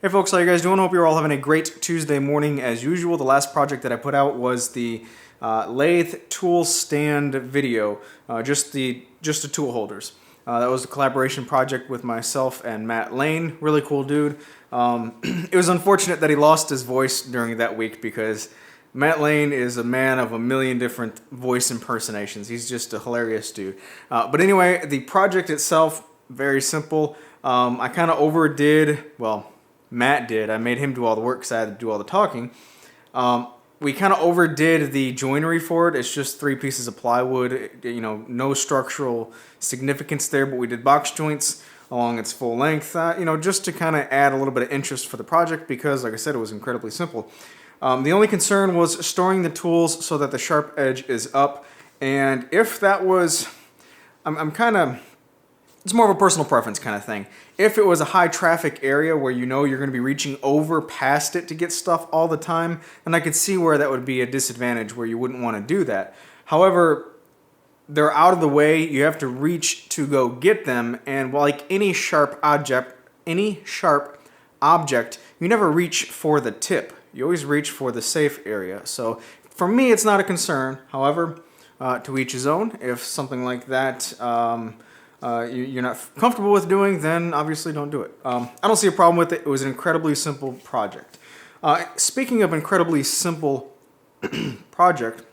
Hey folks, how you guys doing? Hope you're all having a great Tuesday morning as usual. The last project that I put out was the lathe tool stand video, just the tool holders. That was a collaboration project with myself and Matt Lane. Really cool dude. It was unfortunate that he lost his voice during that week because Matt Lane is a man of a million different voice impersonations. He's just a hilarious dude. But anyway, the project itself, very simple. I kind of overdid, well, Matt did. I made him do all the work because I had to do all the talking. We kind of overdid the joinery for it. It's just 3 pieces of plywood, you know, no structural significance there, but we did box joints along its full length, you know, just to kind of add a little bit of interest for the project because, like I said, it was incredibly simple. The only concern was storing the tools so that the sharp edge is up, and if that was, I'm kind of, it's more of a personal preference kind of thing. If it was a high traffic area where you know you're going to be reaching over past it to get stuff all the time, then I could see where that would be a disadvantage where you wouldn't want to do that. However, they're out of the way, you have to reach to go get them, and like any sharp object, you never reach for the tip. You always reach for the safe area. So for me, it's not a concern. However, to each his own. If something like that you're not comfortable with doing, then obviously don't do it. I don't see a problem with it. It was an incredibly simple project. Speaking of incredibly simple project,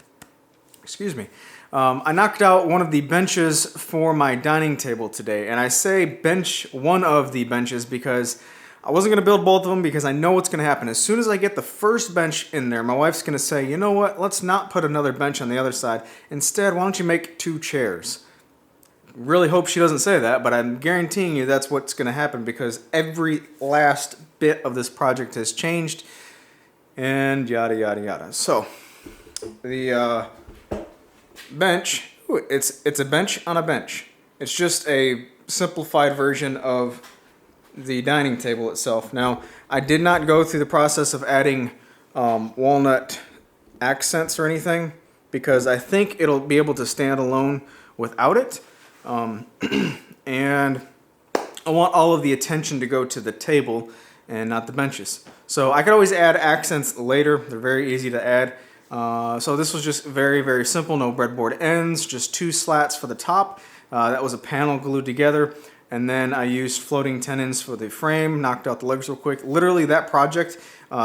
excuse me, I knocked out one of the benches for my dining table today, and I say bench one of the benches because I wasn't going to build both of them because I know what's going to happen. As soon as I get the first bench in there, my wife's going to say, you know what, let's not put another bench on the other side. Instead, why don't you make 2 chairs? Really hope she doesn't say that, but I'm guaranteeing you that's what's going to happen because every last bit of this project has changed and yada, yada, yada. So, the bench, it's a bench on a bench. It's just a simplified version of the dining table itself. Now, I did not go through the process of adding walnut accents or anything because I think it'll be able to stand alone without it. And I want all of the attention to go to the table and not the benches. So I could always add accents later. They're very easy to add. So this was just very, very simple. No breadboard ends, just 2 slats for the top. That was a panel glued together. And then I used floating tenons for the frame, knocked out the legs real quick. Literally that project,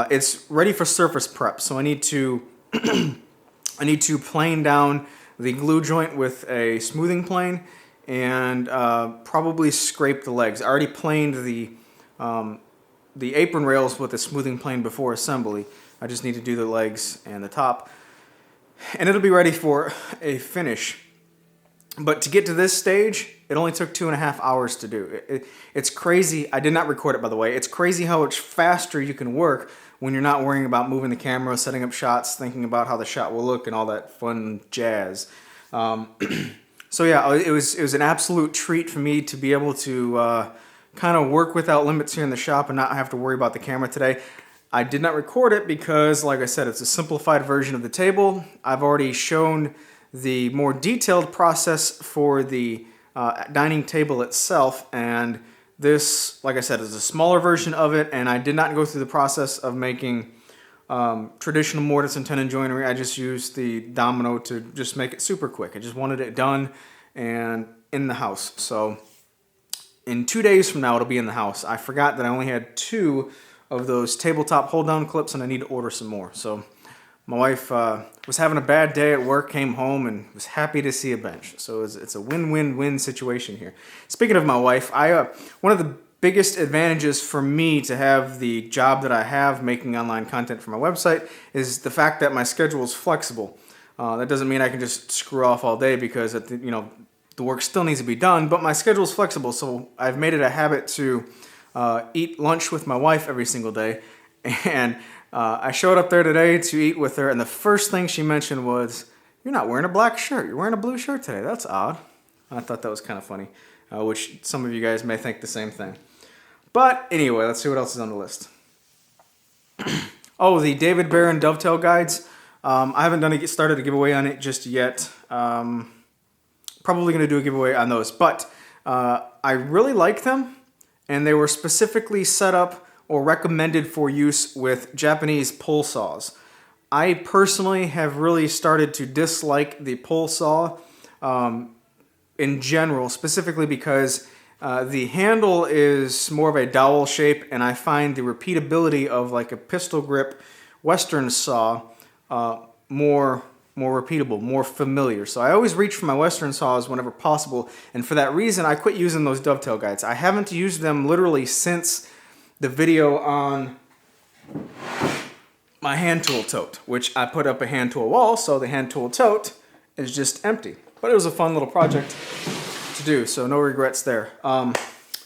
it's ready for surface prep. So I need to plane down the glue joint with a smoothing plane and probably scrape the legs. I already planed the apron rails with a smoothing plane before assembly. I just need to do the legs and the top. And it'll be ready for a finish. But to get to this stage, it only took 2.5 hours to do. It's crazy. I did not record it, by the way. It's crazy how much faster you can work when you're not worrying about moving the camera, setting up shots, thinking about how the shot will look, and all that fun jazz. So yeah, it was an absolute treat for me to be able to kind of work without limits here in the shop and not have to worry about the camera today. I did not record it because, like I said, it's a simplified version of the table. I've already shown the more detailed process for the dining table itself, and this, like I said, is a smaller version of it, and I did not go through the process of making traditional mortise and tenon joinery. I just used the domino to just make it super quick. I just wanted it done and in the house. So in 2 days from now, it'll be in the house. I forgot that I only had 2 of those tabletop hold-down clips, and I need to order some more. So my wife was having a bad day at work, came home, and was happy to see a bench. So it's a win-win-win situation here. Speaking of my wife, one of the biggest advantages for me to have the job that I have making online content for my website is the fact that my schedule is flexible. That doesn't mean I can just screw off all day because the work still needs to be done, but my schedule is flexible, so I've made it a habit to eat lunch with my wife every single day. And I showed up there today to eat with her, and the first thing she mentioned was, "You're not wearing a black shirt. You're wearing a blue shirt today. That's odd." I thought that was kind of funny, which some of you guys may think the same thing. But anyway, let's see what else is on the list. Oh, the David Barron Dovetail guides. I haven't started a giveaway on it just yet. Probably going to do a giveaway on those, but I really like them, and they were specifically set up or recommended for use with Japanese pull saws. I personally have really started to dislike the pull saw in general, specifically because the handle is more of a dowel shape, and I find the repeatability of like a pistol grip Western saw more repeatable, more familiar. So I always reach for my Western saws whenever possible, and for that reason I quit using those dovetail guides. I haven't used them literally since the video on my hand tool tote, which I put up a hand tool wall, so the hand tool tote is just empty. But it was a fun little project to do, so no regrets there.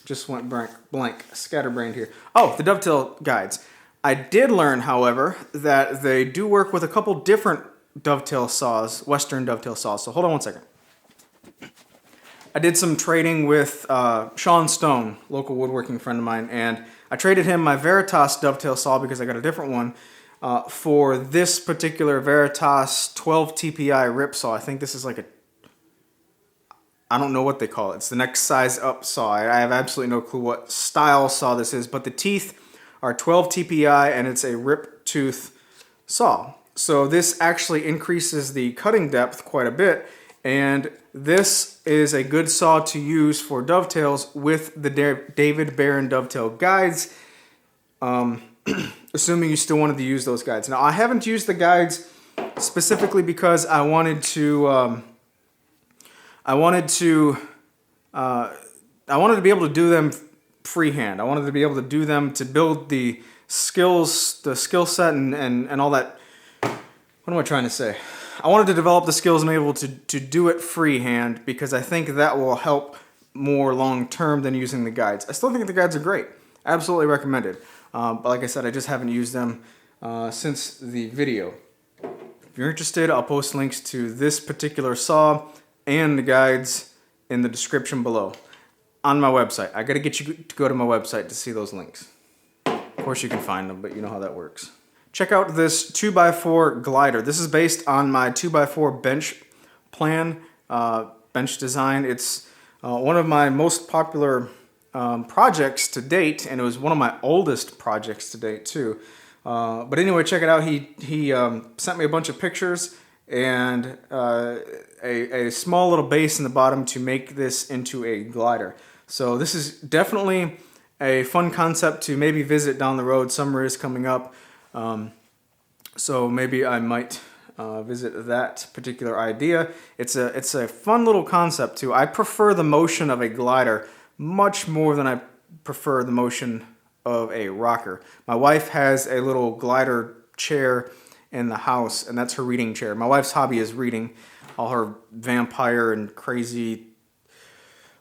Just went blank, scatterbrained here. Oh, the dovetail guides. I did learn, however, that they do work with a couple different dovetail saws, Western dovetail saws. So hold on one second. I did some trading with Sean Stone, local woodworking friend of mine, and I traded him my Veritas dovetail saw because I got a different one for this particular Veritas 12 TPI rip saw. I think this is like a, I don't know what they call it. It's the next size up saw. I have absolutely no clue what style saw this is, but the teeth are 12 TPI and it's a rip tooth saw. So this actually increases the cutting depth quite a bit, and this is a good saw to use for dovetails with the David Barron dovetail guides, assuming you still wanted to use those guides. Now, I haven't used the guides specifically because I wanted to be able to do them freehand. I wanted to be able to do them to build the skill set and all that. What am I trying to say? I wanted to develop the skills and be able to do it freehand because I think that will help more long term than using the guides. I still think the guides are great. Absolutely recommended. But like I said, I just haven't used them since the video. If you're interested, I'll post links to this particular saw and the guides in the description below on my website. I gotta get you to go to my website to see those links. Of course you can find them, but you know how that works. Check out this 2x4 glider. This is based on my 2x4 bench plan, bench design. It's one of my most popular projects to date, and it was one of my oldest projects to date too. But anyway, check it out. He sent me a bunch of pictures and a small little base in the bottom to make this into a glider. So this is definitely a fun concept to maybe visit down the road. Summer is coming up. So maybe I might visit that particular idea. It's a fun little concept too. I prefer the motion of a glider much more than I prefer the motion of a rocker. My wife has a little glider chair in the house, and that's her reading chair. My wife's hobby is reading all her vampire and crazy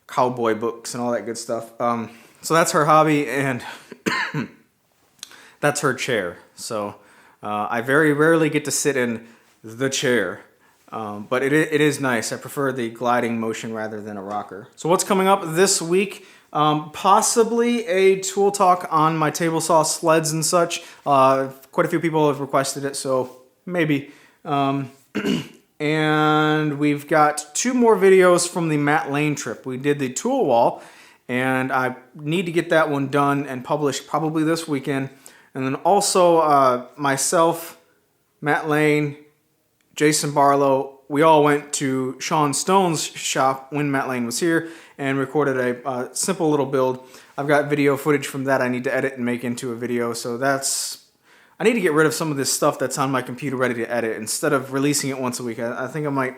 cowboy books and all that good stuff. So that's her hobby, and that's her chair. So I very rarely get to sit in the chair, but it is nice. I prefer the gliding motion rather than a rocker. So what's coming up this week? Possibly a tool talk on my table saw sleds and such. Quite a few people have requested it, so maybe. And we've got 2 more videos from the Matt Lane trip. We did the tool wall, and I need to get that one done and published probably this weekend. And then also myself, Matt Lane, Jason Barlow, we all went to Sean Stone's shop when Matt Lane was here and recorded a simple little build. I've got video footage from that I need to edit and make into a video, so I need to get rid of some of this stuff that's on my computer ready to edit instead of releasing it once a week. I think I might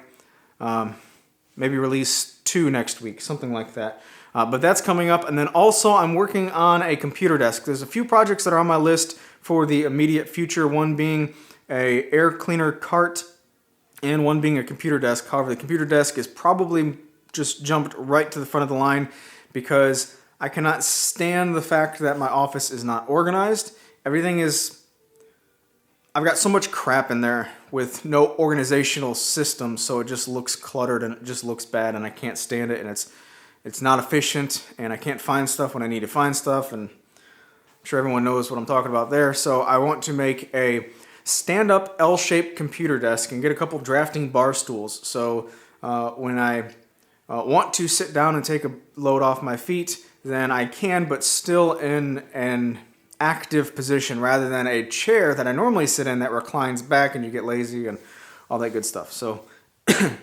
maybe release 2 next week, something like that. But that's coming up. And then also I'm working on a computer desk. There's a few projects that are on my list for the immediate future, one being a air cleaner cart and one being a computer desk. However, the computer desk is probably just jumped right to the front of the line because I cannot stand the fact that my office is not organized. I've got so much crap in there with no organizational system, so it just looks cluttered and it just looks bad, and I can't stand it, and it's not efficient, and I can't find stuff when I need to find stuff, and I'm sure everyone knows what I'm talking about there. So I want to make a stand-up L-shaped computer desk and get a couple drafting bar stools. So when I want to sit down and take a load off my feet, then I can, but still in an active position rather than a chair that I normally sit in that reclines back and you get lazy and all that good stuff. So I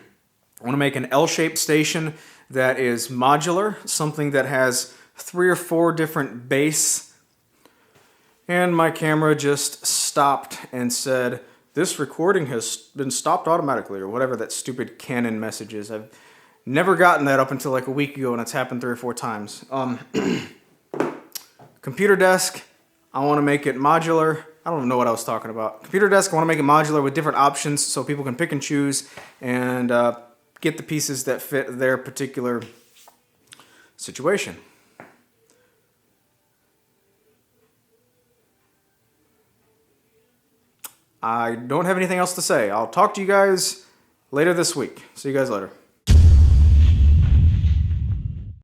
want to make an L-shaped station that is modular, something that has 3 or 4 different base. And my camera just stopped and said, "This recording has been stopped automatically," or whatever that stupid Canon message is. I've never gotten that up until like a week ago, and it's happened 3 or 4 times. Computer desk, I want to make it modular. I don't know what I was talking about. Computer desk, I want to make it modular with different options so people can pick and choose and get the pieces that fit their particular situation. I don't have anything else to say. I'll talk to you guys later this week. See you guys later.